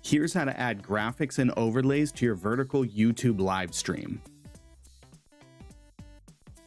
Here's how to add graphics and overlays to your vertical YouTube live stream.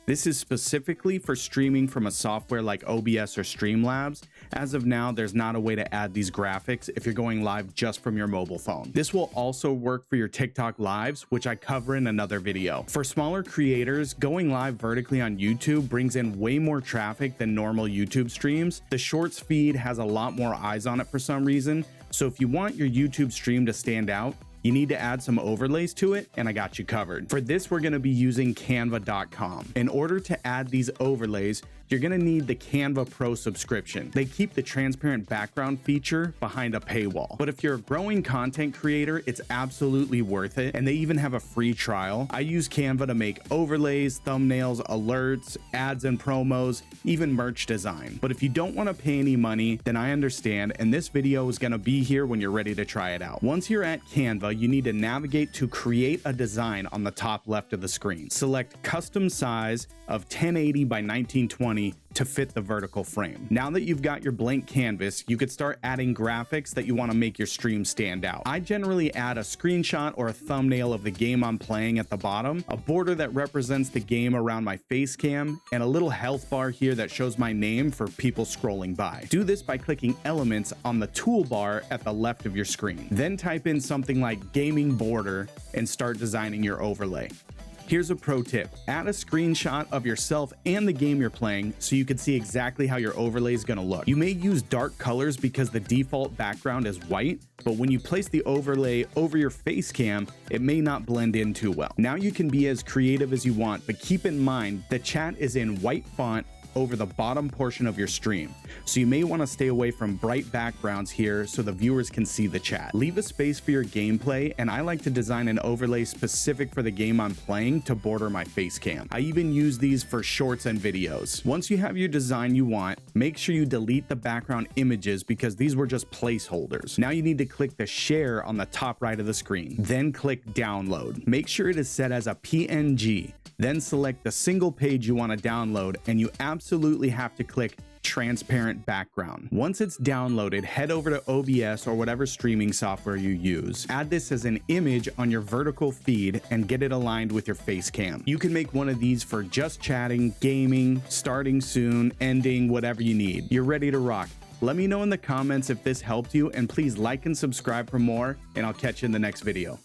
This is specifically for streaming from a software like OBS or Streamlabs. As of now, there's not a way to add these graphics if you're going live just from your mobile phone. This will also work for your TikTok lives, which I cover in another video. For smaller creators, going live vertically on YouTube brings in way more traffic than normal YouTube streams. The Shorts feed has a lot more eyes on it for some reason, so if you want your YouTube stream to stand out, you need to add some overlays to it, and I got you covered. For this, we're going to be using Canva.com. In order to add these overlays, you're going to need the Canva Pro subscription. They keep the transparent background feature behind a paywall. But if you're a growing content creator, it's absolutely worth it, and they even have a free trial. I use Canva to make overlays, thumbnails, alerts, ads and promos, even merch design. But if you don't want to pay any money, then I understand, and this video is going to be here when you're ready to try it out. Once you're at Canva, you need to navigate to create a design on the top left of the screen. Select custom size of 1080 by 1920 to fit the vertical frame. Now that you've got your blank canvas, you could start adding graphics that you want to make your stream stand out. I generally add a screenshot or a thumbnail of the game I'm playing at the bottom, a border that represents the game around my face cam, and a little health bar here that shows my name for people scrolling by. Do this by clicking elements on the toolbar at the left of your screen. Then type in something like gaming border and start designing your overlay. Here's a pro tip. Add a screenshot of yourself and the game you're playing so you can see exactly how your overlay is going to look. You may use dark colors because the default background is white, but when you place the overlay over your face cam, it may not blend in too well. Now you can be as creative as you want, but keep in mind the chat is in white font over the bottom portion of your stream, so you may want to stay away from bright backgrounds here so the viewers can see the chat. Leave a space for your gameplay, and I like to design an overlay specific for the game I'm playing to border my face cam. I even use these for shorts and videos. Once you have your design you want, make sure you delete the background images because these were just placeholders. Now you need to click the share on the top right of the screen, then click download. Make sure it is set as a PNG. Then select the single page you want to download, and you absolutely have to click transparent background. Once it's downloaded, head over to OBS or whatever streaming software you use. Add this as an image on your vertical feed and get it aligned with your face cam. You can make one of these for just chatting, gaming, starting soon, ending, whatever you need. You're ready to rock. Let me know in the comments if this helped you, and please like and subscribe for more, and I'll catch you in the next video.